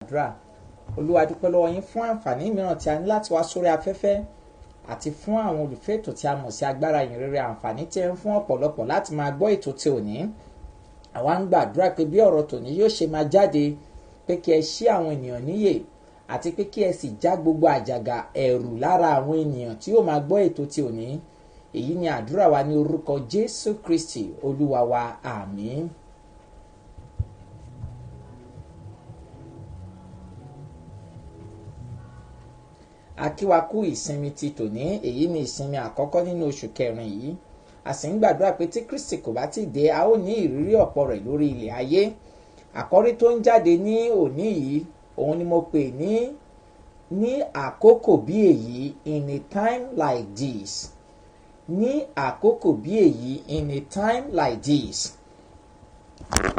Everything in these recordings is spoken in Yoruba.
àdúrà. Olúwa dúpẹ́ lọ́wọ́ yín fún àǹfààní mìíràn tí a ní láti wá sórí afẹ́fẹ́ àti fún àwọn olùfẹ́ ètò tí a mọ̀ sí agbára ìyìnrere, àǹfààní tí ẹ ń fún ọ̀pọ̀lọpọ̀ láti máa gbọ́ ètò tí ò ní. Àwa ń gbàdúrà pé bí ọ̀rọ̀ tòní yóò ṣe máa jáde, pé kí ẹ ṣí àwọn ènìyàn níyè àti pé kí ẹ sì já gbogbo àjàgà ẹ̀rù lára àwọn ènìyàn tí yóò máa gbọ́ ètò tí ò ní. Èyí ni àdúrà wa ní orúkọ Jésù Kristi Olúwa wa, àmín. A kí wa kú ìsinmi ti tòní. Èyí ni ìsinmi àkọ́kọ́ nínú oṣù kẹrin yìí. A sì ń gbàdúrà pé tí Kristi kò bá ti dé, a ó ní ìrírí ọ̀pọ̀ rẹ̀ lórí ilẹ̀ ayé. Àkọ́rí tó ń jáde ní òní yìí, òun ni mo pè ní àkókò bí èyí, in a time like this. Ní àkókò bí èyí, in a time like this.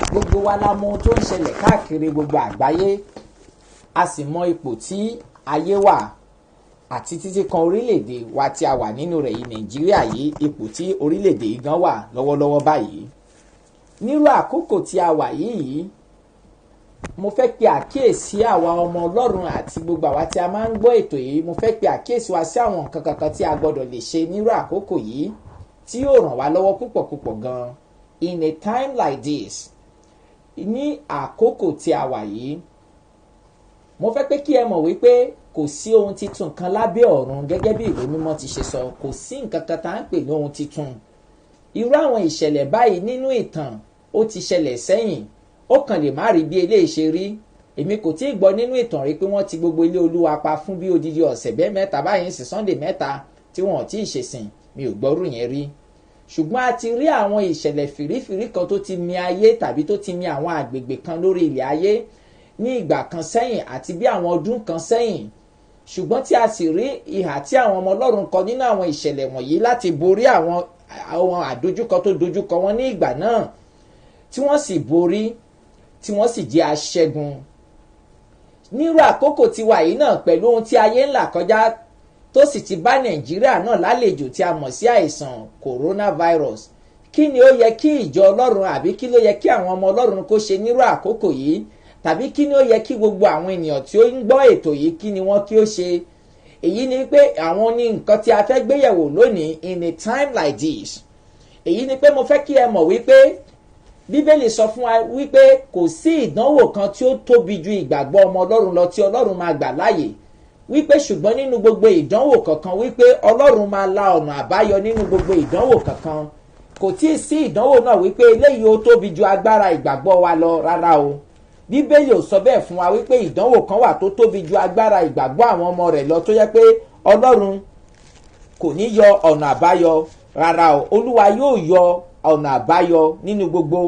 Gbogbo wa la mọ̀ ohun tó ń ṣẹlẹ̀ káàkiri gbogbo àgbáyé. A sì mọ ipò tí ayé wà àti títí kan orílẹ̀-èdè wa tí a wà nínú rẹ̀ yìí, Nàìjíríà yìí, ipò tí orílẹ̀-èdè yìí gan wà lọ́wọ́lọ́wọ́ báyìí. Nírú àkókò tí a wà yìí, mo fẹ́ pe àkíyèsí àwa ọmọ Ọlọ́run àti gbogbo àwa tí a máa ń gbọ́ ètò yìí. Mo fẹ́ pe àkíyèsí wa sí àwọn nǹkan kankan tí a gbọ́dọ̀ lè ṣe nírú àkókò yìí tí yóò ràn wá lọ́wọ́ púpọ̀ gan. In a time like this, ní àkókò tí a wà yìí, mo fẹ́ pé kí ẹ mọ̀ wípé kò sí ohun titun kan lábẹ́ ọ̀run, gẹ́gẹ́ bí ìwé mímọ́ ti ṣe sọ. Kò sí nǹkan kan tá à ń pè ní ohun titun. Irú àwọn ìṣẹ̀lẹ̀ báyìí nínú ìtàn ó ti ṣẹlẹ̀ sẹ́yìn. Ó kàn lè má rí bí eléyìí ṣe rí. Èmi kò tí ì gbọ́ nínú ìtàn rí pé wọ́n ti gbogbo ilé Olúwa pa fún bí odidi ọ̀sẹ̀ bẹ́ẹ̀ mẹ́ta báyìí, sí Sunday mẹ́ta tí wọ́n ò tí ì ṣèsìn. Mi ò gbọ́rú yẹn rí. Ṣùgbọ́n a ti rí àwọn ìṣẹ̀lẹ̀ fìrífìrí kan tó ti mì ayé tàbí tó ti mì àwọn àgbègbè kan lórí ilẹ̀ ayé ní ìgbà kan sẹ́yìn àti bí àwọn ọdún kan sẹ́yìn. Ṣùgbọ́n tí a sì rí ìhà tí àwọn ọmọ Ọlọ́run kọ nínú àwọn ìṣẹ̀lẹ̀ wọ̀nyí láti borí àwọn àdójúkọ tó dojúkọ wọn ní ìgbà náà, tí wọ́n sì borí, tí wọ́n sì jẹ́ aṣẹ́gun. Nírú àkókò tí wà yìí náà, pẹ̀lú ohun tí ayé ń là kọjá tó sì ti bá Nàìjíríà náà lálejò tí a mọ̀ sí àìsàn coronavirus, kí ni ó yẹ kí ìjọ Ọlọ́run àbí kí ló yẹ kí àwọn ọmọ Ọlọ́run kó ṣe nírú àkókò yìí? Tàbí kí ni ó yẹ kí gbogbo àwọn ènìyàn tí ó ń gbọ́ ètò yìí kí ni wọ́n kí ó ṣe? Èyí ni pé àwọn ní nǹkan tí a fẹ́ gbéyẹ̀wò lónìí, in a time like this. Èyí ni pé mo fẹ́ kí ẹ mọ̀ wípé Bíbélì sọ fún wa wípé kò sí ìdánwò kan tí ó tóbi ju ìgbàgbọ́ ọmọ Ọlọ́run lọ tí Ọlọ́run máa gbà láàyè. Wípé ṣùgbọ́n nínú gbogbo ìdánwò kankan, wípé Ọlọ́run máa la ọ̀nà àbáyọ nínú gbogbo ìdánwò kankan. Kò tí ì sí ìdánwò náà wípé eléyìí ó tóbi ju agbára ìgbàgbọ́ wa lọ, rárá o. Bíbélì ò sọ bẹ́ẹ̀ fún wa wípé ìdánwò kan wà tó tóbi ju agbára ìgbàgbọ́ àwọn ọmọ rẹ̀ lọ, tó yẹ pé Ọlọ́run kò ní yọ ọ̀nà àbáyọ, rárá o. Olúwa yóò yọ ọ̀nà àbáyọ nínú gbogbo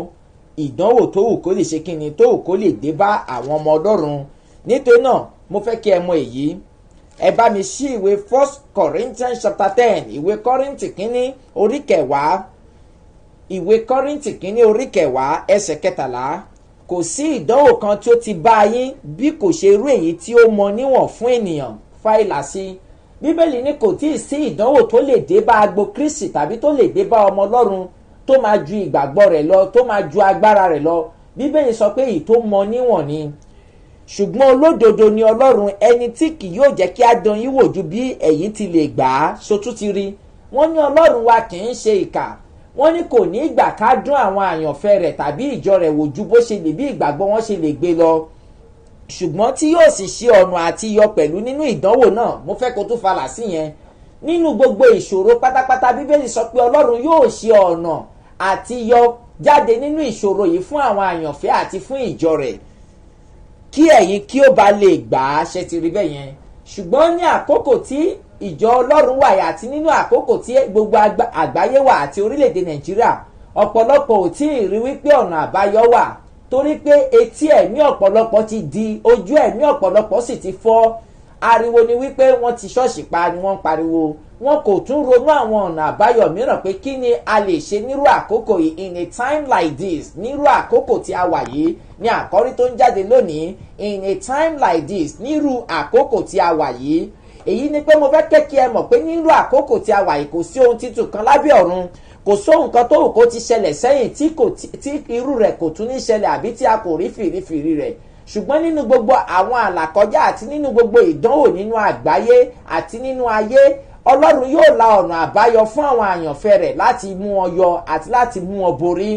ìdánwò tó wù kó lè ṣe kíni, tó wù kó lè dé bá àwọn ọmọ Ọlọ́run. Nítorí náà mo fẹ́ kí ẹ mọ̀ èyí. Ẹ bá mi ṣí ìwé 1 Corinthians chapter 10, ìwé Kọ́ríńtì kínní orí kẹwàá, ìwé Kọ́ríńtì kínní orí kẹwàá ẹsẹ̀ 13. Kò sí ìdánwò kan tí ó ti bá yín bí kò ṣe irú èyí tí ó mọ níwọ̀n fún ènìyàn. Fáìlà sí. Bíbélì ní kò tí ì sí ìdánwò tó lè dé bá agbo Kristi tàbí tó lè dé bá ọmọ Ọlọ́run tó máa ju ìgbàgbọ́ rẹ̀ lọ, tó máa ju agbára rẹ̀ lọ. Bíbélì sọ pé èyí tó mọ níwọ̀n ni. Ṣùgbọ́n olódodo ni Ọlọ́run, ẹni tí kì yóò jẹ́ kí á dán yín wò ju bí ẹ̀yin ti lè gbà á. Sotú ti rí. Wọ́n ní Ọlọ́run wa kì í ṣe ìkà. Wọ́n ní kò ní ìgbà ká dún àwọn àyànfẹ́ rẹ̀ tàbí ìjọ rẹ̀ wò ju bó ṣe lè bí ìgbàgbọ́ wọn ṣe lè gbé lọ. Ṣùgbọ́n tí yóò sì ṣe ọ̀nà àti yọ pẹ̀lú nínú ìdánwò náà. Mo fẹ́ kó tún falà sí yẹn. Nínú gbogbo ìṣòro pátápátá, Bíbélì sọ pé Ọlọ́run yóò ṣe ọ̀nà àti yọ jáde nínú ìṣòro yìí fún àwọn àyànfẹ́ àti fún ìjọ rẹ̀, kí ẹ̀yin kí ó ba lè gbà á. Ṣe ti rí bẹ́ẹ̀ yẹn. Ṣùgbọ́n ní àkókò tí ìjọ Ọlọ́run wà àti nínú àkókò tí gbogbo àgbáyé wà àti orílẹ̀-èdè Nàìjíríà, ọ̀pọ̀lọpọ̀ ò tí ì rí wípé ọ̀nà àbáyọ wà, torí pé etí ẹ̀mí ọ̀pọ̀lọpọ̀ ti di, ojú ẹ̀mí ọ̀pọ̀lọpọ̀ sì ti fọ́. Ariwo ni wípé wọ́n ti ṣọ́ọ̀ṣì pa ni wọ́n pariwo. Wọn kò tún ronú àwọn ọ̀nà àbáyọ mìíràn pé kí ni a lè ṣe nírú àkókò yìí, in a time like this. Nírú àkókò tí a wà yìí ní àkọ́rí tó ń jáde lónìí, in a time like this. Nírú àkókò tí a wà yìí. Èyí ni pé mo fẹ́ kí ẹ mọ̀ pé nírú àkókò tí a wà yìí kò sí ohun titun kan lábẹ́ ọ̀run. Kò sóhun kan tó wù kó ti ṣẹlẹ̀ sẹ́yìn tí irú rẹ̀ kò tún ní ṣẹlẹ̀ àbí tí a kò rí fìrífìrí rẹ̀. ṣùgbọ́n nínú gbogbo àwọn àlàkọjá àti nínú gbogbo ìdánwò nínú àgbáyé àti nínú ayé, Ọlọ́run yóò la ọ̀nà àbáyọ fún àwọn àyànfẹ́ rẹ̀ láti mú wọn yọ àti láti mú wọn borí.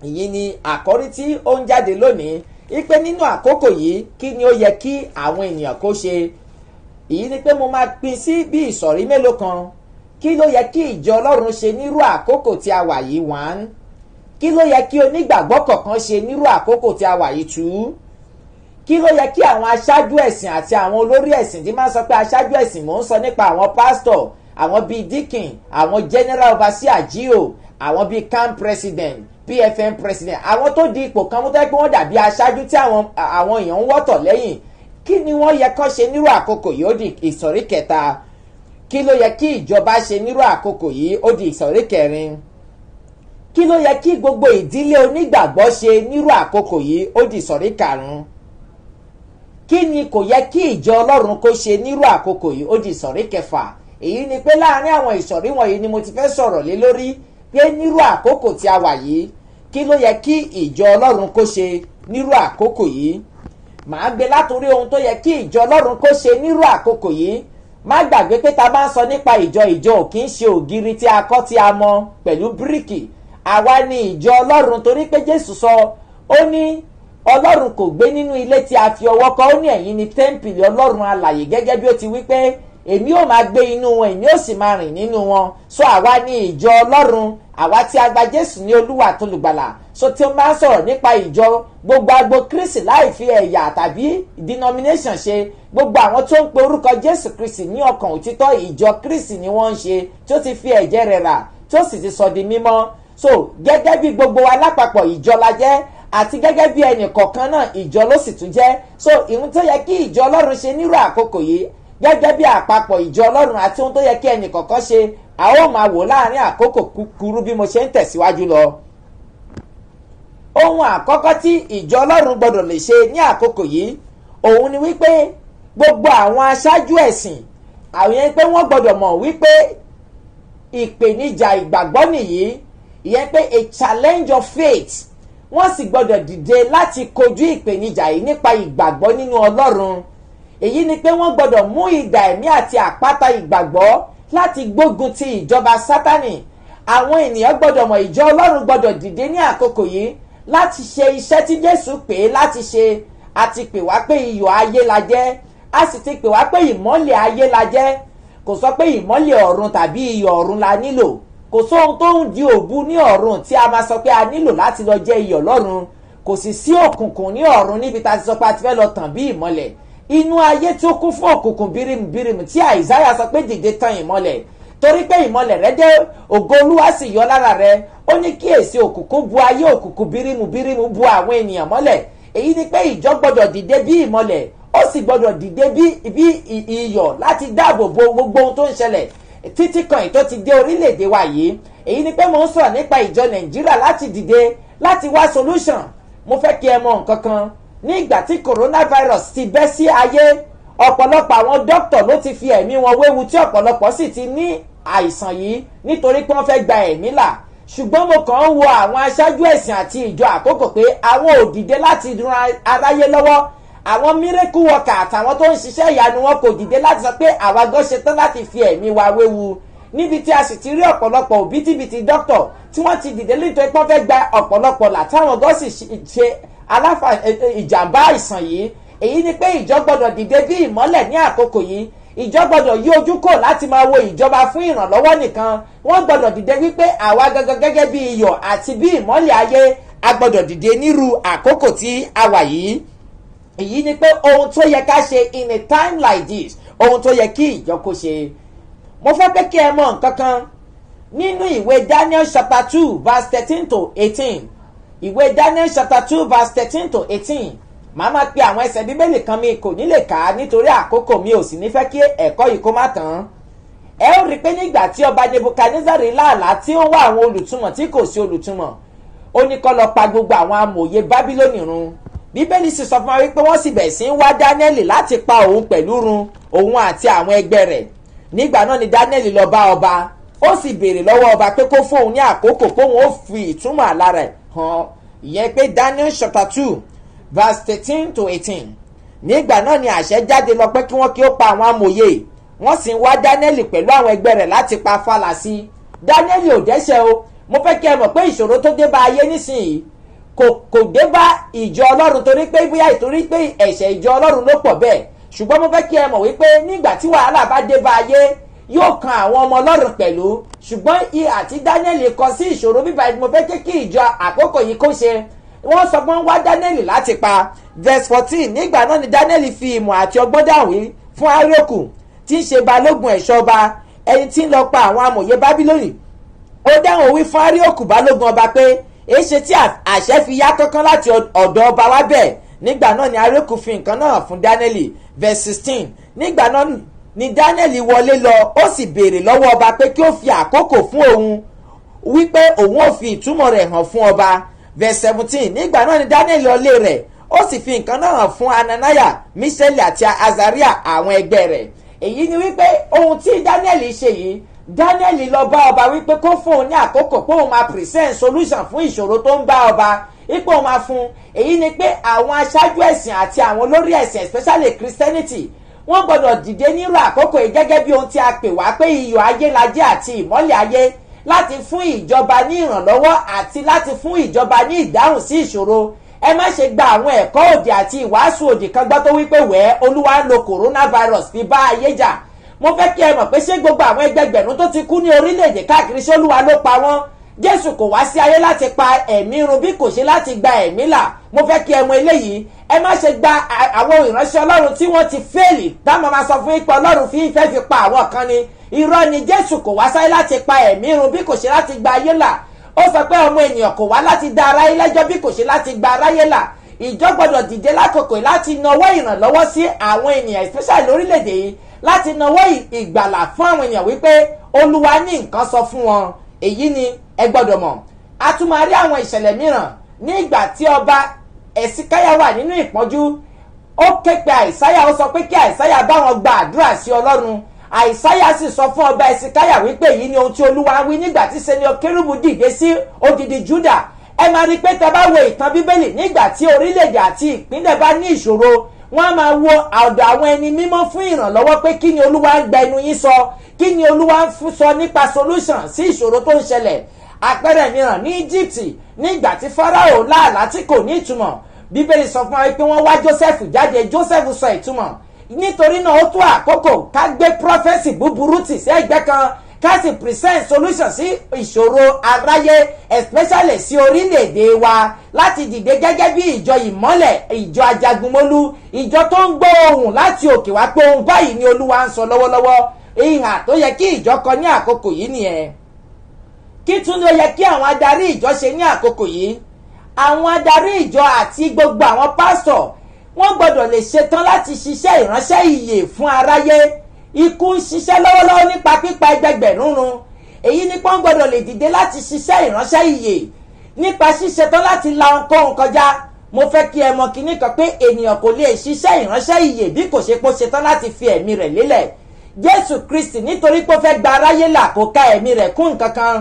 Èyí ni àkọ́rí tí ó ń jáde lónìí, wípé nínú àkókò yìí kí ni ó yẹ kí àwọn ènìyàn kó ṣe. Èyí ni pé mo máa pín sí bí ìsọ̀rí mélòó kan. Kí ló yẹ kí ìjọ Ọlọ́run ṣe nírú àkókò tí a wà yìí 1. Kí ló yẹ kí onígbàgbọ́ kọ̀ọ̀kan ṣe nírú àkókò tí a wà yìí 2. Kí ló yẹ kí àwọn aṣáájú ẹ̀sìn àti àwọn olórí ẹ̀sìn, tí máa ń sọ pé aṣáájú ẹ̀sìn, mò ń sọ nípa àwọn pásítọ̀, àwọn bíi deacon, àwọn general overseer GO, àwọn bíi camp president, PFM president, àwọn tó di ipò kan mú tẹ́ pé wọ́n dàbí aṣáájú tí àwọn èèyàn ń wọ́tọ̀ lẹ́yìn. Kí ni wọ́n yẹ kán ṣe nírú àkókò yìí? Ó di ìsọ̀rí kẹta. Kí ló yẹ kí ìjọba ṣe nírú àkókò yìí? Ó di ìsọ̀rí kẹrin. Kí ló yẹ kí gbogbo ìdílé onígbàgbọ́ ṣe nírú àkókò yìí? Ó di ìsọ̀rí karùn-ún. Kí ni kò yẹ kí ìjọ Ọlọ́run kó ṣe nírú àkókò yìí? Ó di ìsọ̀rí kẹfà. Èyí ni pé láàárín àwọn ìsọ̀rí wọ̀nyí ni mo ti fẹ́ sọ̀rọ̀ lé lórí, pé nírú àkókò tí a wà yìí kí ló yẹ kí ìjọ Ọlọ́run kó ṣe nírú àkókò yìí. Màá gbé látòrí ohun tó yẹ kí ìjọ Ọlọ́run kó ṣe nírú àkókò yìí. Má gbàgbé pé ta bá ń sọ nípa ìjọ ò kì í ṣe ògiri tí a kọ́ tí a mọ pẹ̀lú bíríkì. Àwa ni ìjọ Ọlọ́run, torí pé Jésù sọ, ó ní Ọlọ́run kò gbé nínú ilé tí a fi ọwọ́ kọ́, ó ní ẹ̀yin ni tẹ́ḿpìlì Ọlọ́run alààyè, gẹ́gẹ́ bí ó ti wí pé èmi ó máa gbé inú wọn, èmi ó sì máa rìn nínú wọn. So àwa ni ìjọ Ọlọ́run, àwa tí a gba Jésù ní Olúwa àti Olùgbàlà. So tí ó máa ń sọ̀rọ̀ nípa ìjọ, gbogbo agbo Kristi láì fi ẹ̀yà tàbí denomination ṣe, gbogbo àwọn tó ń pe orúkọ Jésù Kristi ní ọkàn òtítọ́, ìjọ Kristi ni wọ́n ń ṣe, tí ó ti fi ẹ̀jẹ̀ rẹ̀ rà, tí ó sì ti sọ di mímọ́. So gẹ́gẹ́ bí gbogbo wa lápapọ̀ ìjọ la jẹ́, àti gẹ́gẹ́ bí ẹnì kọ̀ọ̀kan náà ìjọ ló sì tún jẹ́. So ìhun tó yẹ kí ìjọ Ọlọ́run ṣe nírú àkókò yìí gẹ́gẹ́ bí àpapọ̀ ìjọ Ọlọ́run, àti ohun tó yẹ kí ẹnì kọ̀ọ̀kan ṣe, a ó máa wò láàrin àkókò kúkúrú bí mo ṣe ń tẹ̀síwájú lọ. Ohun àkọ́kọ́ tí ìjọ Ọlọ́run gbọ́dọ̀ lè ṣe ní àkókò yìí, òun ni wípé gbogbo àwọn aṣáájú ẹ̀sìn, àwọn yẹn pé wọ́n gbọ́dọ̀ mọ̀ wípé ìpèníjà ìgbàgbọ́ nìyí, ìyẹn pé a challenge of faith. Wọ́n sì gbọ́dọ̀ dìde láti kojú ìpèníjà yìí nípa ìgbàgbọ́ nínú Ọlọ́run. Èyí ni pé wọ́n gbọ́dọ̀ mú idà ẹ̀mí àti àpáta ìgbàgbọ́ láti gbógun ti ìjọba Sátánì. Àwọn ènìyàn gbọ́dọ̀ mọ̀ ìjọ Ọlọ́run gbọ́dọ̀ dìde ní àkókò yìí láti ṣe iṣẹ́ tí Jésù pè é láti ṣe. A ti pè wá pé iyọ̀ ayé la jẹ́, a sì ti pè wá pé ìmọ́lẹ̀ ayé la jẹ́. Kò sọ pé ìmọ́lẹ̀ ọ̀run tàbí iyọ̀ ọ̀run la nílò. Kò sóhun tó ń di òbu ní ọ̀run tí a máa sọ pé a nílò láti lọ jẹ́ iyọ̀ lọ́run. Kò sì sí òkùnkùn ní ọ̀run níbi tá a ti sọ pé a ti fẹ́ lọ tàn bí ìmọ́lẹ̀. Inú ayé tí ó kún fún òkùnkùn bírímù tí Àìsáyà sọ pé dìde tàn ìmọ́lẹ̀, torí pé ìmọ́lẹ̀ rẹ dé, ògo Olúwa sì yọ lára rẹ. Ó ní kíyèsí òkùnkùn bu ayé, òkùnkùn bírímù bu àwọn ènìyàn mọ́lẹ̀. Èyí ni pé ìjọ gbọ́dọ̀ dìde bí ìmọ́lẹ̀, ó sì gbọ́dọ̀ dìde bí iyọ̀ láti dáàbò bo gbogbo ohun tó ń ṣẹlẹ̀ títí kan èyí tó ti dé orílẹ̀-èdè wa yìí. Èyí ni pé mo ń sọ̀rọ̀ nípa ìjọ Nàìjíríà láti dìde láti wá solution. Mo fẹ́ kí ẹ mọ̀ nǹkan kan. Ní ìgbà tí coronavirus ti bẹ́ sí ayé, ọ̀pọ̀lọpọ̀ àwọn dókítà ló ti fi ẹ̀mí wọn wéwu, tí ọ̀pọ̀lọpọ̀ sì ti ní àìsàn yìí nítorí pé wọ́n fẹ́ gba ẹ̀mí là. Ṣùgbọ́n mo kàn ń wo àwọn aṣáájú ẹ̀sìn àti ìjọ àkókò pé àwọn ò dìde láti ran aráyé lọ́wọ́. Àwọn miracle worker àtàwọn tó ń ṣiṣẹ́ ìyanu wọn kò dìde láti sọ pé àwa gan ṣetán láti fi ẹ̀mí wa wéwu. Níbi tí a sì ti rí ọ̀pọ̀lọpọ̀ òbítíbitì dókítà tí wọ́n ti dìde nítorí pé wọ́n fẹ́ gba ọ̀pọ̀lọpọ̀ là, táwọn gan sì ṣe ìjàmbá àìsàn yìí. Èyí ni pé ìjọ gbọ́dọ̀ dìde bí ìmọ́lẹ̀ ní àkókò yìí. Ìjọ gbọ́dọ̀ yí ojú kò láti máa wo ìjọba fún ìrànlọ́wọ́ nìkan. Wọ́n gbọ́dọ̀ dìde wípé àwa gangan gẹ́gẹ́ bí iyọ̀ àti bí ìmọ́lẹ̀ ayé, a gbọ́dọ̀ dìde nírú àkókò tí a wà yìí. Èyí ni pé ohun tó yẹ ká ṣe in a time like this, ohun tó yẹ kí ìjọ kó ṣe. Mo fẹ́ pé kí ẹ mọ̀ nǹkan kan nínú ìwé Daniel chapter 2 verse 13 to 18. Ìwé Daniel chapter 2 verse 13 to 18. Màá máa pe àwọn ẹsẹ̀ bíbélì kan, mi kò ní lè kà á nítorí àkókò mi ò sì ní fẹ́ kí ẹ̀kọ́ yìí kó má tán. Ẹ ó rí i pé nígbà tí ọba Nebukadnezari láàlá tí ó wá àwọn olùtumọ̀ tí kò sí olùtumọ̀, ó ní kó lọ pa gbogbo àwọn amòye Bábílónì run. Bíbélì sì sọ fún wa wípé wọ́n sì bẹ̀ sí ń wá Dáníẹ́lì láti pa òun pẹ̀lú run, òun àti àwọn ẹgbẹ́ rẹ̀. Nígbà náà ni Dáníẹ́lì lọ bá ọba, ó sì béèrè lọ́wọ́ ọba pé kó fóun ní àkókò kóun ó fi ìtumọ̀ àlá rẹ̀ hàn. Ìyẹn pé Daniel chapter 2 verse 13 to 18. Nígbà náà ni àṣẹ jáde lọ pé kí wọ́n kí ó pa àwọn amòye, wọ́n sì ń wá Dáníẹ́lì pẹ̀lú àwọn ẹgbẹ́ rẹ̀ láti pa Fálásí. Dáníẹ́lì ò dẹ́ṣẹ̀ o. Mo fẹ́ kí ẹ mọ̀ pé ìṣòro tó dé bá ayé nísìnyí kò dé bá ìjọ Ọlọ́run torí pé bóyá ìtorí pé ẹ̀ṣẹ̀ ìjọ Ọlọ́run ló pọ̀ bẹ́ẹ̀, ṣùgbọ́n mo fẹ́ kí ẹ mọ̀ wípé nígbà tí wàhálà bá dé bá ayé yóò kan àwọn ọmọ Ọlọ́run pẹ̀lú. Ṣùgbọ́n ìhà tí Dáníẹ́lì kọ sí ìṣòro bíbá mo fẹ́ kí ìjọ àkókò yìí kó ṣe, wọ́n sọ pé wọ́n wá Dáníẹ́lì láti pa. Verse 14. Nígbà náà ni Dáníẹ́lì fi ìmọ̀ àti ọgbọ́n dáwí fún Áríókù tí ń ṣe balógun ẹ̀ṣọ́ ọba, ẹni tí ń lọ pa àwọn amòye Bábílónì. Ó dáhùn wí fún Áríókù balógun ọba pé èéṣe tí àṣẹ fi yá kánkán láti ọ̀dọ̀ ọba wá bẹ́ẹ̀. Nígbà náà ni Áríókù fi nǹkan náà fún Dáníẹ́lì. Verse 16. Nígbà náà ni Dáníẹ́lì wọlé lọ, ó sì béèrè lọ́wọ́ ọba pé kí ó fi àkókò fún òun, wípé òun ò fi ìtumọ̀ rẹ̀ hàn fún ọba. Verse 17. Nígbà náà ni Dáníẹ́lì lọ lé rẹ̀, ó sì fi nǹkan náà hàn fún Ananiah, Míṣẹ́lì àti Azariah àwọn ẹgbẹ́ rẹ̀. Èyí ni wípé ohun tí Dáníẹ́lì ṣe yìí, Dáníẹ́lì lọ bá ọba wípé kó fún òun ní àkókò pé òun máa present solution fún ìṣòro tó ń bá ọba, ipò òun máa fún. Èyí ni pé àwọn aṣáájú ẹ̀sìn àti àwọn olórí ẹ̀sìn especially Christianity wọ́n gbọ́dọ̀ dìde nírú àkókò yìí gẹ́gẹ́ bí ohun tí a pè wá pé iyọ̀ ayé la jẹ́ àti ìmọ́lẹ̀ ayé, láti fún ìjọba ní ìrànlọ́wọ́ àti láti fún ìjọba ní ìdáhùn sí ìṣòro. Ẹ má ṣe gba àwọn ẹ̀kọ́ òdì àti ìwàásù òdì kan gbọ́ tó wípé wẹ́ẹ́ Olúwa ń lo coronavirus fi bá ayé jà. Mo fẹ́ kí ẹ mọ̀ pé ṣé gbogbo àwọn ẹgbẹgbẹ̀rún tó ti kú ní orílẹ̀-èdè káàkiri ṣé Olúwa ló pa wọ́n? Jésù kò wá sí ayé láti pa ẹ̀mí run bí kò ṣe láti gba ẹ̀mí là. Mo fẹ́ kí ẹ mọ̀ eléyìí. Ẹ má ṣe gba àwọn ìránṣẹ́ Ọlọ́run tí wọ́n ti fẹ́ẹ̀lì dáàmú máa sọ fún ipò Ọlọ́run fẹ́ fi pa àwọn kan ni. Irọ́ ni, Jésù kò wá sáyé láti pa ẹ̀mí run bí kò ṣe láti gba ayé là. Ó sọ pé ọmọ ènìyàn kò wá láti dá aráyé lẹ́jọ́ bí kò ṣe láti gba aráyé là. Ìjọ gbọ́dọ̀ dìde lákòókò láti nawọ́ ìrànlọ́wọ́ sí àwọn ènìyàn especially lórílẹ̀‐èdè yìí, láti nawọ́ ìgbàlà fún àwọn èèyàn wípé Olúwa ní nǹkan sọ fún wọn. Èyí ni ẹ gbọ́dọ̀ mọ̀. A tún máa rí àwọn ìṣẹ̀lẹ̀ mìíràn nígbà tí ọba Ẹ̀síkáyà wà nínú ìpọ́njú. Ó ké pe Àìsáyà, ó sọ pé kí Àìsáyà bá wọn gba àdúrà sí Ọlọ́run. Àìsáyà sì sọ fún ọba Ẹ̀síkáyà wípé èyí ni ohun tí Olúwa wí nígbà tí Sẹ́níọ̀kérúbù dìde sí odidi Júdà. Ẹ máa rí pé tẹ́ bá wo ìtàn Bíbélì, nígbà tí orílẹ̀-èdè àti ìpínlẹ̀ bá ní ìṣòro, wọ́n á máa wo ọ̀dọ̀ àwọn ẹni mímọ́ fún ìrànlọ́wọ́ pé kí ni Olúwa ń gba ẹnu yín sọ, kí ni Olúwa ń sọ nípa solution sí ìṣòro tó ń ṣẹlẹ̀. Àpẹẹrẹ mìíràn ní Egypt, nígbà tí Fáráò láàlá tí kò ní ìtumọ̀, Bíbélì sọ fún wa pé wọ́n wá Joseph jáde, Joseph sọ ìtumọ̀. Nítorí náà ó tó àkókò ká gbé prophecy búburú tì sí ẹgbẹ́ kan, ká sì present solution sí ìṣòro aráyé especially sí orílẹ̀-èdè wa, láti dìde gẹ́gẹ́ bí ìjọ ìmọ́lẹ̀, ìjọ ajagunmólú, ìjọ tó ń gbọ́ ohùn láti òkè wá pé ohun báyìí ni Olúwa ń sọ lọ́wọ́lọ́wọ́. Ìhà tó yẹ kí ìjọ kọ ní àkókò yìí nìyẹn. Kí tún ló yẹ kí àwọn adarí ìjọ ṣe ní àkókò yìí? Àwọn adarí ìjọ àti gbogbo àwọn pásítọ̀ wọ́n gbọ́dọ̀ lè ṣetán láti ṣiṣẹ́ ìránṣẹ́ ìyè fún aráyé. Ikú ń ṣiṣẹ́ lọ́wọ́lọ́wọ́ nípa pípa ẹgbẹgbẹ̀rún run. Èyí ni pọ́n gbọ́dọ̀ lè dìde láti ṣiṣẹ́ ìránṣẹ́ ìyè nípa ṣíṣetán láti la ohunkóhun kọjá. Mo fẹ́ kí ẹ mọ̀ kíní kan pé ènìyàn kò lè ṣiṣẹ́ ìránṣẹ́ ìyè bí kò ṣe pé ó ṣetán láti fi ẹ̀mí rẹ̀ lélẹ̀. Jésù Kristi nítorí pé ó fẹ́ gba aráyé là kò ka ẹ̀mí rẹ̀ kún nǹkan kan.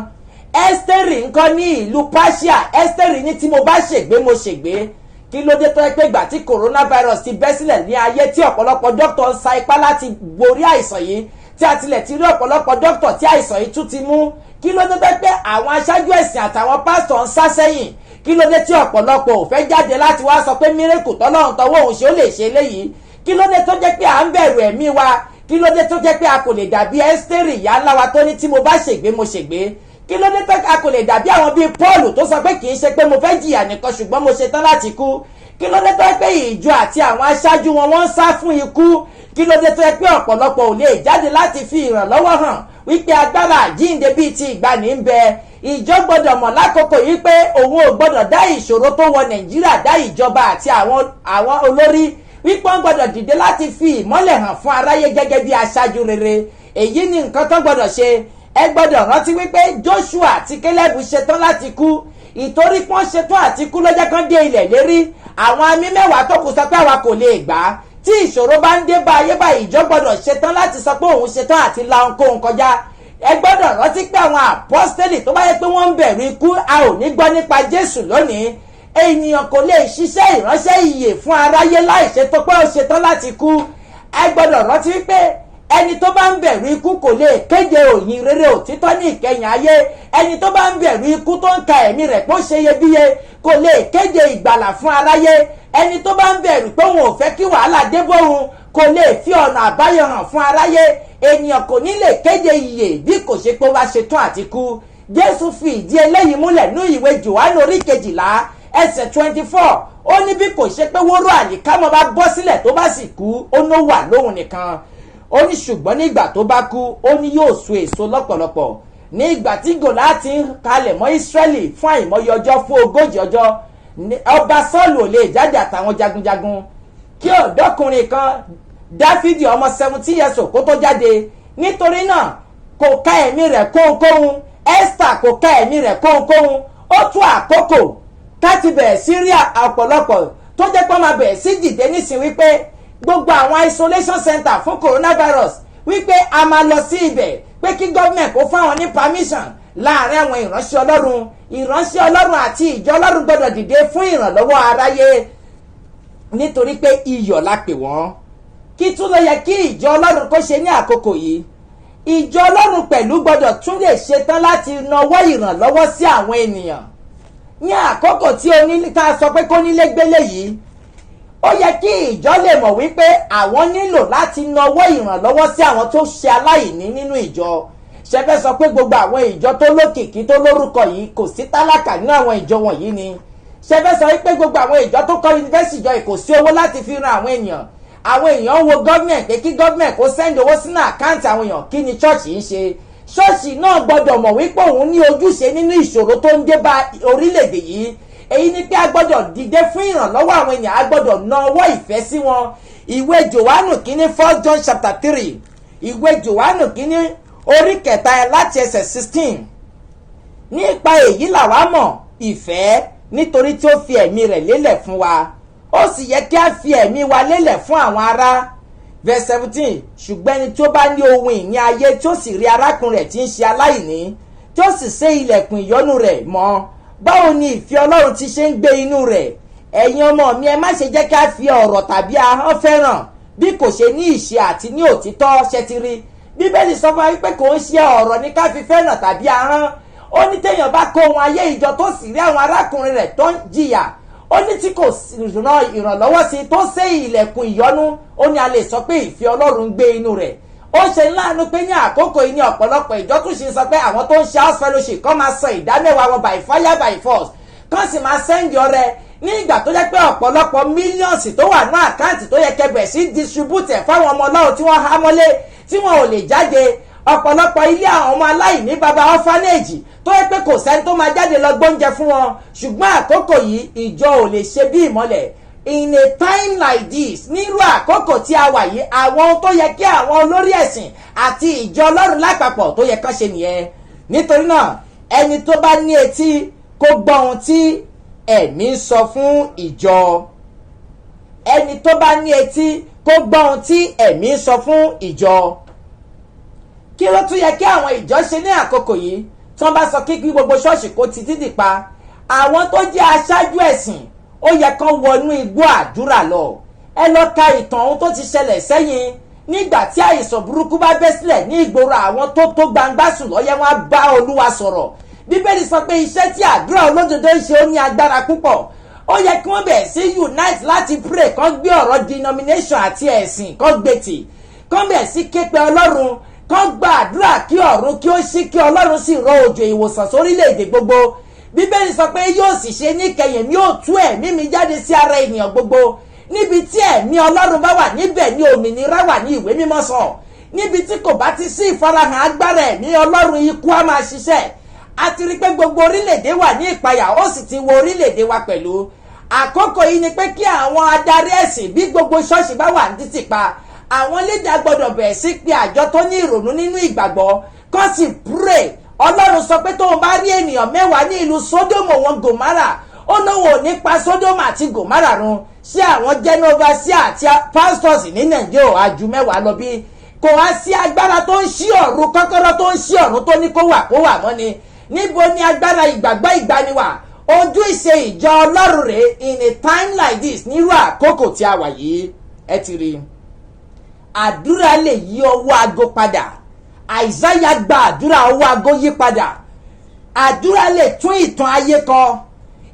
Ẹ́sítérì ńkọ́ ní ìlú Páṣíà, Ẹ́sítérì ní tí mo bá ṣègbé mo ṣègbé. Kí ló dé tó yẹ pé ìgbà tí coronavirus ti bẹ́ sílẹ̀ ní ayé tí ọ̀pọ̀lọpọ̀ dókítà ń sa ipá láti borí àìsàn yìí, tí a tilẹ̀ ti rí ọ̀pọ̀lọpọ̀ dókítà tí àìsàn yìí tún ti mú, kí ló dé tó yẹ pé àwọn aṣáájú ẹ̀sìn àtàwọn pásítọ̀ ń sá sẹ́yìn? Kí ló dé tí ọ̀pọ̀lọpọ̀ ò fẹ́ jáde láti wá sọ pé mírèkù tọ́lọ́run tọwọ́ òun ṣe ó lè ṣe léyìí? Kí ló dé tó jẹ́ pé à ń bẹ̀rù ẹ̀mí wa? Kí ló dé tó jẹ́ pé a kò lè dàbí Ẹ́sítérì ìyá ńlá wa tó ní tí mo bá ṣègbé mo ṣègbé? Kí ló dé tó a kò lè dàbí àwọn bíi Pọ́ọ̀lù tó sọ pé kì í ṣe pé mo fẹ́ jìyà nìkan ṣùgbọ́n mo ṣetán láti kú? Kí ló dé tó yẹ pé ìjọ àti àwọn aṣáájú wọn wọ́n ń sá fún ikú? Kí ló dé tó yẹ pé ọ̀pọ̀lọpọ̀ ò lè jáde láti fi ìrànlọ́wọ́ hàn wípé agbára àjíǹde bíi ti ìgbàanì ń bẹ? Ìjọ gbọ́dọ̀ mọ̀ lákòókò yìí pé òun ò gbọ́dọ̀ dá ìṣòro tó wọ Nàìjíríà dá ìjọba àti àwọn olórí, wípé wọ́n gbọ́dọ̀ dìde láti fi ìmọ́lẹ̀ hàn fún aráyé gẹ́gẹ́ bí aṣáájú rere. Èyí ni nǹkan tó gbọ́dọ̀ ṣe. Ẹ gbọ́dọ̀ rántí wípé Joshua àti Caleb ṣetán láti kú. Ìtorí pọ́n ṣetán àti kú lọ́jọ́ kan dé ilẹ̀ lérí. Àwọn amí mẹ́wàá tó kù sọ pé àwa kò lè gbà á. Tí ìṣòro bá ń dé bá ayé bá ìjọ gbọ́dọ̀ ṣetán láti sọ pé òun ṣetán àti la ohunkóhun kọjá. Ẹ gbọ́dọ̀ rántí pé àwọn àpọ́stélì tó bá yẹ pé wọ́n ń bẹ̀rù ikú, a ò ní gbọ́ nípa Jésù lónìí. ènìyàn kò lè ṣiṣẹ́ ìránṣẹ́ ìyè fún aráyé láì ṣe tó pé ó ṣetán láti kú. ẹ gbọ́dọ̀ rántí wípé ẹni tó bá ń bẹ̀rù ikú kò lè kéde òyìn rere òtítọ́ ní ìkẹyìn ayé. ẹni tó bá ń bẹ̀rù ikú tó ń ka ẹ̀mí rẹ̀ pé ó ṣe iyebíye kò lè kéde ìgbàlà fún aráyé. ẹni tó bá ń bẹ̀rù pé òun ò fẹ́ kí wàhálà dé bóun kò lè fi ọ̀nà àbáyọ hàn fún aráyé. ènìyàn kò ní lè kéde ìyè bí kò ṣe pé ó bá ṣetán àti kú. Jésù fi ìdí eléyìí múlẹ̀ ní ìwé Jòhánù orí 12 ẹsẹ̀ 24. ó ní bí kò ṣe pé wóró àlìkámọ̀ bá bọ́ sílẹ̀ tó bá sì kú ó ní ó wà lóhùn nìkan. ó ní ṣùgbọ́n nígbà tó bá kú ó ní yóò so èso lọ́pọ̀lọpọ̀. ní ìgbà tí Gòláàtì ń kalẹ̀ mọ́ Ísírẹ́lì fún àìmọye ọjọ́ fún 40 ọjọ́ ọba Sọ́ọ̀lù ò lè jáde àtàwọn jagunjagun kí ọ̀dọ́kùnrin kan Dáfídì ọmọ 17 years kó tó jáde. nítorí náà kò ká ẹ̀mí rẹ̀ kóhunkóhun. Esther kò ká ẹ̀mí rẹ̀ kóhunkóhun. ó tún àkókò láti bẹ̀rẹ̀ sí rí ọ̀pọ̀lọpọ̀ tó jẹ́ pé wọ́n máa bẹ̀rẹ̀ sí dìde nísìn wípé gbogbo àwọn isolation center fún coronavirus wípé a máa lọ sí ibẹ̀ pé kí gọ́ọ̀mẹ̀ kó fáwọn ní permission láàárín àwọn ìránṣẹ́ ọlọ́run àti ìjọ ọlọ́run gbọ́dọ̀ dìde fún ìrànlọ́wọ́ aráyé nítorí pé iyọ̀ la pè wọ́n. kí tún ló yẹ kí ìjọ ọlọ́run kó ṣe ní àkókò yìí? ìjọ ọlọ́run pẹ̀lú gbọ́dọ̀ tún lè ṣetán láti nawọ́ ìrànlọ́wọ́ sí àwọn ènìyàn. ní àkókò tí ká sọ pé kó nílé gbélé yìí ó yẹ kí ìjọ lè mọ̀ wípé àwọn nílò láti nawọ́ ìrànlọ́wọ́ sí àwọn tó ṣe aláìní nínú ìjọ. ṣẹfẹ́ sọ pé gbogbo àwọn ìjọ tó lókìkí tó lórúkọ yìí kò sí tálákà nínú àwọn ìjọ wọ̀nyí ni. ṣẹfẹ́ sọ wípé gbogbo àwọn ìjọ tó kọ́ yunifásitì ìjọ kò sí owó láti fi ran àwọn èèyàn. àwọn èèyàn wo gọ́ọ̀mẹ̀ntì pé kí gọ́ọ̀mẹ̀ntì kó sẹ́ndì owó sínú àkáǹtì àwọn èèyàn. kí ni ṣọ́ọ̀ṣì ń ṣe? ṣọ́ọ̀ṣì náà gbọ́dọ̀ mọ̀ wípé òun ní ojúṣe nínú ìṣòro tó ń dé bá orílẹ̀-èdè yìí. èyí ni pé a gbọ́dọ̀ dìde fún ìrànlọ́wọ́ àwọn èèyàn. a gbọ́dọ̀ na ọwọ́ ìfẹ́ sí wọn. ìwé Jòhánù kínní 1 John chapter 3 ìwé Jòhánù kínní orí 3 láti ẹsẹ̀ 16. nípa èyí làwa mọ̀ ìfẹ́ nítorí tí ó fi ẹ̀mí rẹ̀ lélẹ̀ fún wa. ó sì yẹ kí a fi ẹ̀mí wa lélẹ̀ fún àwọn ará. verse 17. ṣùgbọ́n ẹni tí ó bá ní ohun ìní ayé tí ó sì rí arákùnrin rẹ̀ tí ń ṣe aláìní tí ó sì sé ilẹ̀kùn ìyọ́nú rẹ̀ mọ́, báwo ni ìfẹ́ Ọlọ́run ti ṣe ń gbé inú rẹ̀? ẹ̀yin ọmọ mi, ẹ má ṣe jẹ́ ká fi ọ̀rọ̀ tàbí ahọ́n fẹ́ràn bí kò ṣe ní ìṣe àti ní òtítọ́. ṣe ti rí Bíbélì sọ fún wa wípé kò ń ṣe ọ̀rọ̀ ní ká fi fẹ́ràn tàbí ahọ́n. ó ní téèyàn bá kó ohun ayé ìjọ tó sì rí àwọn arákùnrin rẹ̀ tó ń jìyà, ó ní tí kò ran ìrànlọ́wọ́ sí tó sé ilẹ̀kùn ìyọ́nú, ó ní a lè sọ pé ìfẹ́ Ọlọ́run gbé inú rẹ̀. ó ṣe láàánú pé ní àkókò yìí ní ọ̀pọ̀lọpọ̀ ìjọ tún ṣe sọ pé àwọn tó ń ṣe house fellowship kọ́ máa san ìdámẹ́wàá wọn by fire by force, kán sì máa sẹ́ndì ọrẹ ní ìgbà tó jẹ́ pé ọ̀pọ̀lọpọ̀ mílíọ̀nsì tó wà ní àkáǹtì tó yẹ kẹbẹ̀ sí distribute fáwọn ọmọ Ọlọ́run tí wọ́n há mọ́lé tí wọn ò lè jáde. ọ̀pọ̀lọpọ̀ ilé àwọn ọmọ aláìní baba orphanage tó yẹ pé kò sẹ́ni tó máa jáde lọ gbóúnjẹ fún wọn. ṣùgbọ́n àkókò yìí ìjọ ò lè ṣe bí ìmọ́lẹ̀. in a time like this, nírú àkókò tí a wà yìí, àwọn tó yẹ kí àwọn olórí ẹ̀sìn àti ìjọ Ọlọ́run lápapọ̀ tó yẹ kán ṣe nìyẹn. nítorí náà ẹni tó bá ní etí kó gbọ́ ohun tí ẹ̀mí ń sọ fún ìjọ. ẹni tó bá ní etí kó gbọ́ ohun tí ẹ̀mí ń sọ fún ìjọ. kí ló tún yẹ kí àwọn ìjọ ṣe ní àkókò yìí tí wọ́n bá sọ kí gbogbo ṣọ́ọ̀ṣì kó ti dídì pa? àwọn tó jẹ́ aṣáájú ẹ̀sìn ó yẹ kán wọnú igbó àdúrà lọ. ẹ lọ ka ìtàn ohun tó ti ṣẹlẹ̀ sẹ́yìn nígbà tí àìsàn burúkú bá bẹ́ sílẹ̀ ní ìgboro. àwọn tó gbangba sùn lọ́yẹ́ wọn á bá Olúwa sọ̀rọ̀. Bíbélì sọ pé iṣẹ́ tí àdúrà olódodo ń ṣe ó ní agbára púpọ̀. ó yẹ kí wọ́n bẹ̀rẹ̀ sí unite láti pray, kán gbé ọ̀rọ̀ denomination àti ẹ̀sìn kán gbé tì, kán bẹ̀rẹ̀ sí képe Ọlọ́run, kán gba àdúrà kí ọ̀run kí ó ṣí, kí Ọlọ́run sì rọ òjò ìwòsàn sórílẹ̀-èdè gbogbo. Bíbélì sọ pé yóò sì ṣe níkẹyìn, yóò tú ẹ̀mí mi jáde sí ara ènìyàn gbogbo. níbi tí ẹ̀mí Ọlọ́run bá wà, níbẹ̀ ni òmìnira wà ní ìwé mímọ́ sọ. níbi tí kò bá ti sí ìfarahàn agbára ẹ̀mí Ọlọ́run, ikú á máa ṣiṣẹ́. a ti rí pé gbogbo orílẹ̀-èdè wà ní ìpayà, ó sì ti wọ orílẹ̀-èdè wa pẹ̀lú. àkókò yìí ni pé kí àwọn adarí ẹ̀sìn, bí gbogbo ṣọ́ọ̀ṣì bá wà ní títì pa, àwọn lédè gbọ́dọ̀ bẹ̀rẹ̀ sí pé àjọ tó ní ìrònú nínú ìgbàgbọ́ kán sì pray. Ọlọ́run sọ pé tóun bá rí ènìyàn 10 ní ìlú Sódómù wọn Gòmárà, ó lóun ò ní pa Sódómù àti Gòmárà run. sí àwọn Jẹ́nófà sí àti pastors ní Nàìjíríà àjù 10 lọ bí? kò wá sí agbára tó ń ṣí ọ̀run, kọ́kọ́rọ́ tó ń ṣí ọ̀run tó ní kó wà mọ́ ni. níbo ni agbára ìgbàgbọ́ ìgbaniwà? ojú ìṣe ìjọ Ọlọ́run rèé in a time like this, nírú àkókò tí a wà yìí. Ẹ ti rí, àdúrà lè yí ọwọ́ aago padà. Àìsáyà gba àdúrà, ọwọ́ aago yí padà. Àdúrà lè tún ìtàn ayé kọ.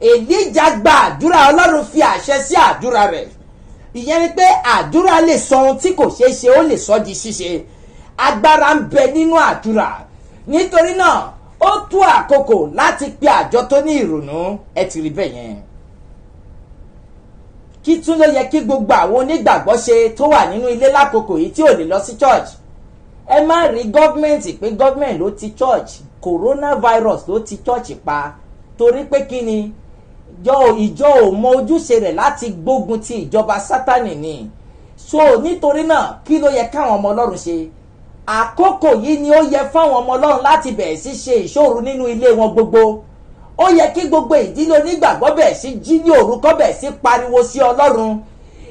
Èlíjà gba àdúrà, Ọlọ́run fi àṣẹ sí àdúrà rẹ̀. Ìyẹn ni pé àdúrà lè sọ ohun tí kò ṣeé ṣe, ó lè sọ di ṣíṣe. Agbára ń bẹ nínú àdúrà. Nítorí náà ó tó àkókò láti pe àjọ tó ní ìrònú. Ẹ ti rí bẹ́ẹ̀ yẹn. Kí tún ló yẹ kí gbogbo àwọn onígbàgbọ́ ṣe tó wà nínú ilé lákòókò yìí tí ò lè lọ sí church? Ẹ má rí gọ́ọ̀mẹ̀ntì pé gọ́ọ̀mẹ̀ntì ló ti church, coronavirus ló ti church pa. Torí pé kí ni? Ìjọ ò mọ ojúṣe rẹ̀ láti gbógun ti ìjọba Sátánì ni. So nítorí náà kí ló yẹ káwọn ọmọ Ọlọ́run ṣe? Àkókò yìí ni ó yẹ fáwọn ọmọ Ọlọ́run láti bẹ̀rẹ̀ sí ṣe ìṣòro nínú ilé wọn gbogbo. Ó yẹ kí gbogbo ìdílé onígbàgbọ́ bẹ̀rẹ̀ sí jí ní òru kó bẹ̀rẹ̀ sí pariwo sí Ọlọ́run.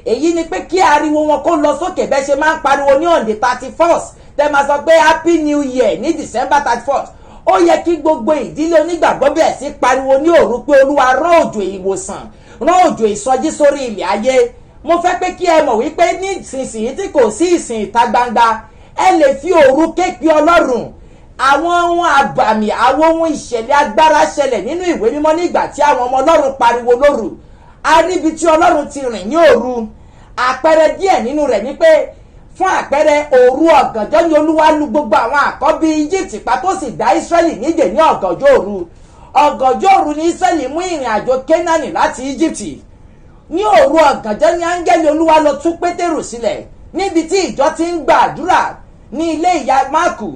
Èyí ni pé kí ariwo wọn kó lọ sókè bẹ́ẹ̀ ṣe máa ń pariwo ní on the 31st. Tẹ́ máa sọ pé happy new year ní December 31st. Ó yẹ kí gbogbo ìdílé onígbàgbọ́ bẹ̀rẹ̀ sí pariwo ní òru pé Olúwa rán òjò ìwòsàn, rán òjò ìsọjí sórí ilẹ̀ ayé. Mo fẹ́ pé kí ẹ mọ̀ wípé ní ìsinsìnyí tí kò sí ìsìn ìta gbangba, ẹ lè fi òru ké pe Ọlọ́run. Àwọn ohun àbàmì, àwọn ohun ìṣẹ̀lẹ̀ agbára ṣẹlẹ̀ nínú ìwé mímọ́ nígbà tí àwọn ọmọ Ọlọ́run pariwo lóru. A níbi tí Ọlọ́run ti rìn ní òru. Àpẹẹrẹ díẹ̀ nínú rẹ̀ ni pé fún àpẹẹrẹ òru ọ̀gànjọ́ ni Olúwa lu gbogbo àwọn àkọ́bí Egypt pa tó sì dá Israẹli nídè ní ọ̀gànjọ́ òru. Ọ̀gànjọ́ òru ni Israẹli mú ìrìn àjò Kénáánì láti Egypt. Ní òru ọ̀gànjọ́ ni áńgẹ́lì Olúwa lọ tú Pétérù sílẹ̀ níbi tí ìjọ ti ń gba àdúrà ní ilé ìyá Máàkù.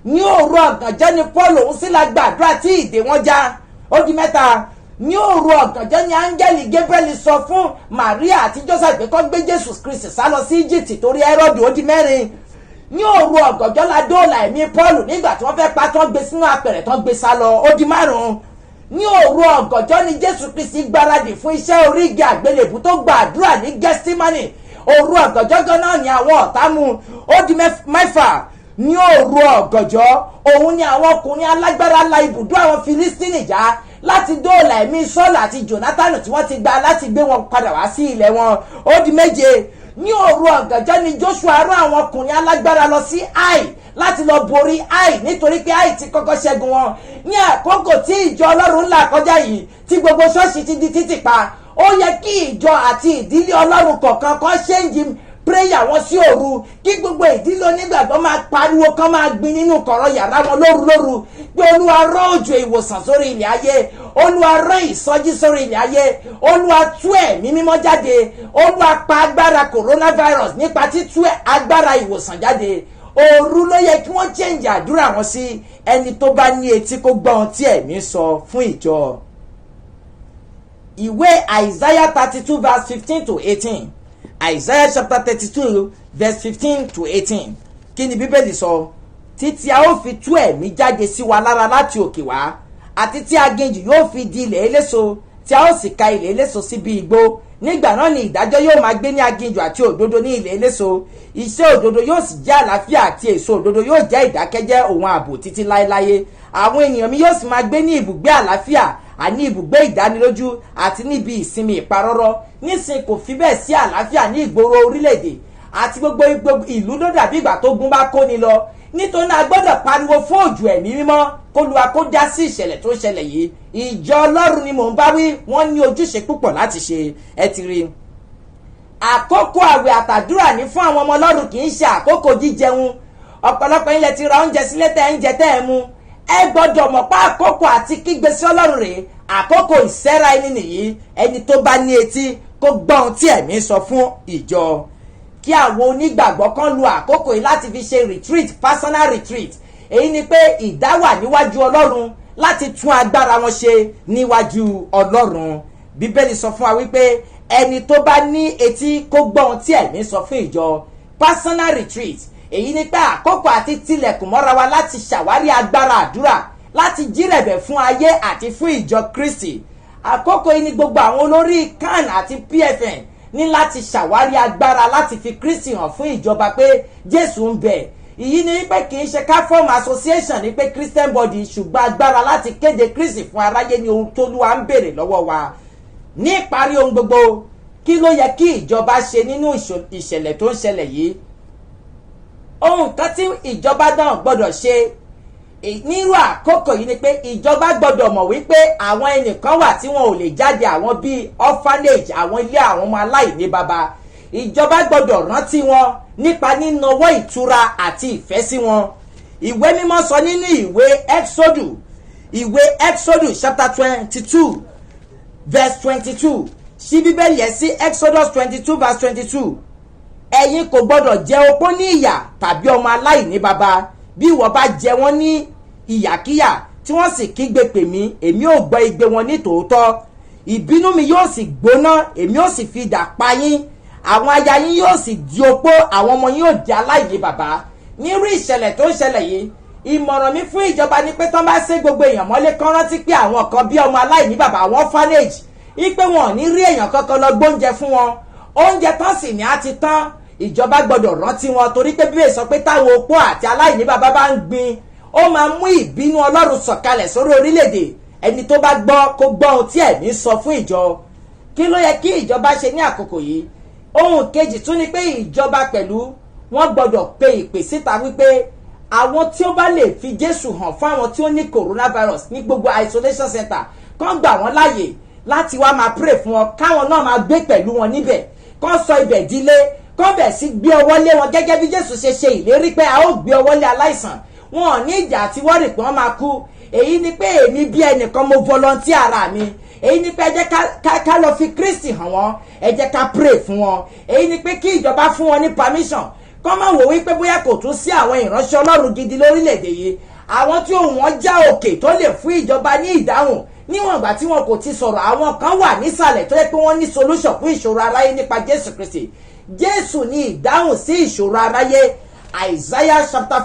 Ní òru ọ̀gànjọ́ ni Paul òun sì la gbàdúrà tí ìdè wọn já. Ó di mẹ́ta. Ní òru ọ̀gànjọ́ ni áńgẹ́lì Gabriel sọ fún Maria àti Joseph pé kó gbé Jésù Kristi sá lọ sí Egypt torí Herod. Ó di mẹ́rin. Ní òru ọ̀gànjọ́ la dóòlà ẹ̀mí Paul nígbà tí wọ́n fẹ́ pa tán gbé sínú apẹ̀rẹ̀ tán gbé sá lọ. Ó di márùn-ún. Ní òru ọ̀gànjọ́ ni Jésù Kristi gbáradì fún iṣẹ́ orí igi àgbélébù tó gba àdúrà ní Gẹ́stímánì. Òru ọ̀gànjọ́ gan náà ni àwọn ọ̀tá mú. Ó di mẹ́fà. Ní òru ọ̀gànjọ́ òun ni àwọn ọkùnrin alágbára la ibùdó àwọn Filistini já láti dóòlà ẹ̀mí Sọ́ọ̀lù àti Jónátánì tí wọ́n ti gba láti gbé wọn padà wá sí ilẹ̀ wọn. Ó di méje. Ní òru ọ̀gànjọ́ ni Joshua rán àwọn ọkùnrin alágbára lọ sí Ai láti lọ borí Ai nítorí pé Ai ti kọ́kọ́ ṣẹ́gun wọn. Ní àkókò tí ìjọ Ọlọ́run là kọjá yìí tí gbogbo ṣọ́ọ̀ṣì ti di títì pa, ó yẹ kí ìjọ àti ìdílé Ọlọ́run kọ̀ọ̀kan kan ṣéǹjì prayer wọn sí òru, kí gbogbo ìdílé onígbàgbọ́ máa pariwo kan máa gbin nínú kọ̀rọ̀ yàrá wọn lóru pé Olúwa rán òjò ìwòsàn sórí ilẹ̀ ayé, Olúwa rán ìsọjí sórí ilẹ̀ ayé, Olúwa tú ẹ̀mí mímọ́ jáde, Olúwa pa agbára coronavirus nípa títú agbára ìwòsàn jáde. Òru ló yẹ kí wọ́n change àdúrà wọn sí. Ẹni tó bá ní etí kó gbọ́ ohun tí ẹ̀mí sọ fún ìjọ. Ìwé Isaiah 32 verse 15 to 18. Isaiah chapter 32 verse 15 to 18. Kí ni Bíbélì sọ? Títí a ó fi tú ẹ̀mí jáde sí wa lára láti òkè wá, àti tí aginjù yóò fi di ilẹ̀ eléso, tí a ó sì ka ilẹ̀ eléso sí bí igbó. Nígbà náà ni ìdájọ́ yóò máa gbé ní aginjù àti òdodo ní ilẹ̀ eléso. Iṣẹ́ òdodo yóò sì jẹ́ àlàáfíà àti èso òdodo yóò jẹ́ ìdákẹ́jẹ́ òun ààbò títí láéláé. Àwọn ènìyàn mi yóò sì máa gbé ní ibùgbé àlàáfíà, àní ibùgbé ìdánilójú àti níbi ìsinmi ìparọ́rọ́. Nísìn kò fi bẹ́ẹ̀ sí àlàáfíà ní ìgboro orílẹ̀-èdè àti gbogbo ìlú ló dàbí ìgbà tó gun bá kóni lọ. Nítorí náà gbọ́dọ̀ pariwo fún òjò ẹ̀mí mímọ́ k'Olúwa kó dá sí ìṣẹ̀lẹ̀ tó ń ṣẹlẹ̀ yìí. Ìjọ Ọlọ́run ni mò ń bá wí, wọ́n ní ojúṣe púpọ̀ láti ṣe. Ẹ ti rí. Àkókò àwẹ̀ àtàdúrà ní fún àwọn ọmọ Ọlọ́run kì í ṣe àkókò jíjẹun. Ọ̀pọ̀lọpọ̀ ilẹ̀ ti ra oúnjẹ sílé tẹ́ ń jẹ tẹ́ ẹ mu. Ẹ gbọ́dọ̀ mọ̀ pé àkókò àti kígbe sí Ọlọ́run rèé. Àkókò ìsẹ́ra ẹni nìyí. Ẹni tó bá ní etí kó gbọ́ ohun tí ẹ̀mí sọ fún ìjọ. Kí àwọn onígbàgbọ́ kan lu àkókò yìí láti fi ṣe retreat, personal retreat. Èyí ni pé ìdáwà níwájú Ọlọ́run láti tún agbára wọn ṣe níwájú Ọlọ́run. Bíbélì sọ fún wa wípé ẹni tó bá ní etí kó gbọ́ ohun tí ẹ̀mí sọ fún ìjọ. Personal retreat. Èyí ni pé àkókò àti tilẹ̀kùn mọ́ra wa láti ṣàwárí agbára àdúrà, láti jírẹ̀bẹ̀ fún ayé àti fún ìjọ Kristi. Àkókò yìí ni gbogbo àwọn olórí CAN àti PFN ní láti ṣàwárí agbára láti fi Kristi hàn fún ìjọba pé Jésù ń bẹ. ìyí ni pé kì í ṣe ká form association ní pé Christian body ṣùgbọ́n agbára láti kéde Kristi fún aráyé ní ohun t'Olúwa ń béèrè lọ́wọ́ wa. Ní ìparí ohun gbogbo, kí ló yẹ kí ìjọba ṣe nínú ìṣẹ̀lẹ̀ tó ń ṣẹlẹ̀ yìí? Ohun kan tí ìjọba náà gbọ́dọ̀ ṣe nírú àkókò yìí ni pé ìjọba gbọ́dọ̀ mọ̀ wípé àwọn ẹnìkan wà tí wọn ò lè jáde, àwọn bíi orphanage, àwọn ilé àwọn ọmọ aláìní baba. Ìjọba gbọ́dọ̀ rántí wọn nípa nínáwó ìtura àti ìfẹ́ sí wọn. Ìwé mímọ́ sọ nínú ìwé Exodus chapter 22 verse 22. Ṣí Bíbélì yẹn sí Exodus 22 verse 22. Ẹ̀yin kò gbọ́dọ̀ jẹ opó ní ìyà tàbí ọmọ aláìní baba. Bí ìwọ bá jẹ wọ́n ní ìyàkíyà tí wọ́n sì kígbe pè mí, èmi ò gbọ́ igbe wọn ní tòótọ́. Ìbínú mi yóò sì gbóná, èmi ò sì fi idà pa yín. Àwọn aya yín yóò sì di opó, àwọn ọmọ yín yóò di aláìní baba. Nírú ìṣẹ̀lẹ̀ tó ń ṣẹlẹ̀ yìí, ìmọ̀ràn mi fún ìjọba ni pé tán bá ṣe gbogbo èèyàn mọ́lé kán rántí pé àwọn kan bí ọmọ aláìní baba, àwọn orphanage, ipe wọn ò ní rí èèyàn kankan lọ gbóúnjẹ fún wọn. Oúnjẹ tán sì ní á ti tán. Ìjọba gbọ́dọ̀ rántí wọn torí pé Bíbélì sọ pé táwọn opó àti aláìní baba bá ń gbin, ó máa mú ìbínú Ọlọ́run sọ̀kalẹ̀ sórí orílẹ̀-èdè. Ẹni tó bá gbọ́ kó gbọ́ ohun tí ẹ̀mí sọ fún ìjọ. Kí ló yẹ kí ìjọba ṣe ní àkókò yìí? Ohun kejì tún ni pé ìjọba pẹ̀lú wọ́n gbọ́dọ̀ pe ìpè síta wípé àwọn tí ó bá lè fi Jésù hàn fún àwọn tí ó ní coronavirus ní gbogbo isolation center kán gbà wọ́n láàyè láti wá máa pray fún wọn, káwọn náà máa gbé pẹ̀lú wọn níbẹ̀, kán sọ ibẹ̀ dílé, kán bẹ̀ sí gbé ọwọ́ lé wọn gẹ́gẹ́ bí Jésù ṣe ṣe ìlérí pé a ó gbé ọwọ́ lé aláìsàn. Wọn ò ní ìjà àti wọ́rì pé wọ́n máa kú. Èyí ni pé èmi bí ẹnìkan mo volunteer ara mi. Èyí ni pé ẹ jẹ́ ká lọ fi Kristi hàn wọ́n, ẹ jẹ́ ká pray fún wọn. Èyí ni pé kí ìjọba fún wọn ní permission. Kán máa wò wípé bóyá kò tún sí àwọn ìránṣẹ́ Ọlọ́run gidi lórílẹ̀‐èdè yìí, àwọn tí ohùn wọn já òkè tó lè fún ìjọba ní ìdáhùn níwọ̀n ìgbà tí wọn kò ti sọ̀rọ̀. Àwọn kan wà nísàlẹ̀ tó yẹ pé wọ́n ní solution fún ìṣòro aráyé nípa Jésù Kristi. Jésù ní ìdáhùn sí ìṣòro aráyé. Isaiah chapter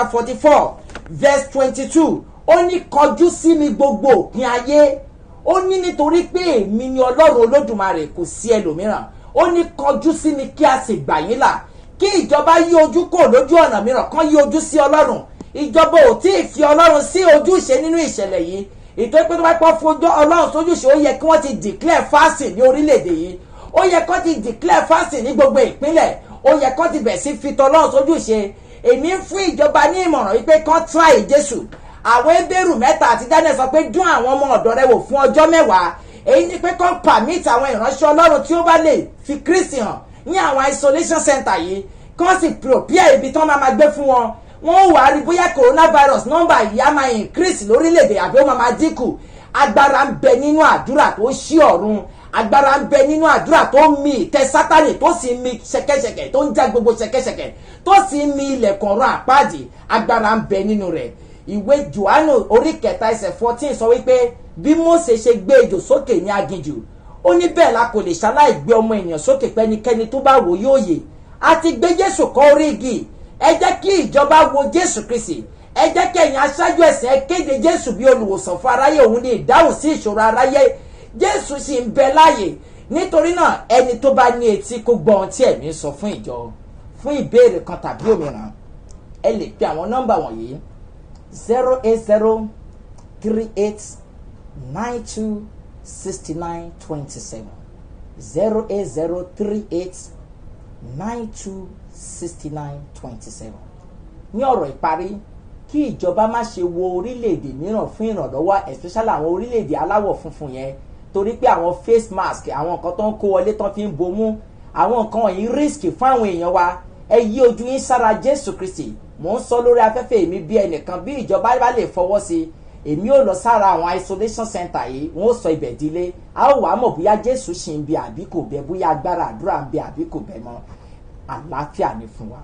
44 verse 22. Ó ní kọjú sí mi gbogbo òpin ayé. Ó ní nítorí pé èmi ni Ọlọ́run Olódùmarè, kò sí ẹlòmíràn. Ó ní kọjú sí mi kí a sì gbà yín là. Kí ìjọba yí ojú kò lójú ọ̀nà mìíràn, kán yí ojú sí Ọlọ́run. Ìjọba ò tí ì fi Ọlọ́run sí ojúṣe nínú ìṣẹ̀lẹ̀ yìí. Ìtọ́jú pé tó bá pọ̀ fún Ọlọ́run sójúṣe, ó yẹ kí wọ́n ti declare fasting ní orílẹ̀-èdè yìí. Ó yẹ kán ti declare fasting ní gbogbo ìpínlẹ̀. Ó yẹ kán ti bẹ̀ sí fi tọ́lọ́run sójúṣe. Èmi ń fún ìjọba ní ìmọ̀ràn wípé kán try Jésù. Àwọn Hébérù 3 àti Daniel sọ pé dún àwọn ọmọ ọ̀dọ̀ rẹ wò fún ọjọ́ 10. Èyí ni pé kán permit àwọn ìránṣẹ́ Ọlọ́run tí ó bá lè fi Kristi hàn ní àwọn isolation center yìí, kán sì prepare ibi tán máa gbé fún wọn. Wọ́n wà á rí bóyá coronavirus nọ́mbà yìí á máa increase lórílẹ̀‐èdè àbí ó máa dínkù. Agbára ń bẹ nínú àdúrà tó ṣí ọ̀run. Agbára ń bẹ nínú àdúrà tó mi ìtẹ́ Sátánì, tó sì mi ṣẹ̀kẹ̀ṣẹ̀kẹ̀, tó ń já gbogbo ṣẹ̀kẹ̀ṣẹ̀kẹ̀, tó sì mi ilẹ̀kùn ọ̀run àpáàdì. Agbára ń bẹ nínú rẹ̀. Ìwé Jòhánù orí 4 ẹsẹ̀ 14 sọ wípé bí Mósè ṣe gbé ejò sókè ní aginjù, ó ní bẹ́ẹ̀ la kò lè ṣaláì gbé ọmọ ènìyàn sókè pẹ́nikẹ́ni tó bá wò yóò yè. A ti gbé Jésù kọ́ orí igi. Ẹ jẹ́ kí ìjọba wo Jésù Kristi. Ẹ jẹ́ kí ẹ̀yin aṣáájú ẹ̀sìn ẹ kéde Jésù bí olùwòsàn fún aráyé. Òun ni ìdáhùn sí ìṣòro aráyé. Jésù sì ń bẹ láàyè. Nítorí náà ẹni tó bá ní etí kó gbọ́ ohun tí ẹ̀mí sọ fún ìjọ. Fún ìbéèrè kan tàbí òmíràn, ẹ lè pe àwọn nọ́mbà wọ̀nyí: 08038926927 08038926927. Ní ọ̀rọ̀ ìparí, kí ìjọba má ṣe wo orílẹ̀-èdè mìíràn fún ìrànlọ́wọ́, especially àwọn orílẹ̀-èdè aláwọ̀ funfun yẹn, torí pé àwọn face mask, àwọn nǹkan tó ń kó wọlé tán fi ń bomú, àwọn nǹkan wọ̀nyí risk fún àwọn èèyàn wa. Ẹ yí ojú yín sára Jésù Kristi. Mò ń sọ lórí afẹ́fẹ́ èmi bí ẹnìkan, bí ìjọba bá lè fọwọ́ sí, èmi ò lọ sára àwọn isolation center yìí, wọ́n ó sọ ibẹ̀ dílé. A ó wàá mọ̀ bóyá Jésù ṣì ń bẹ àbí kò bẹ, bóyá agbára àdúrà ń bẹ àbí kò bẹ mọ́. Àlàáfíà ni fún wa.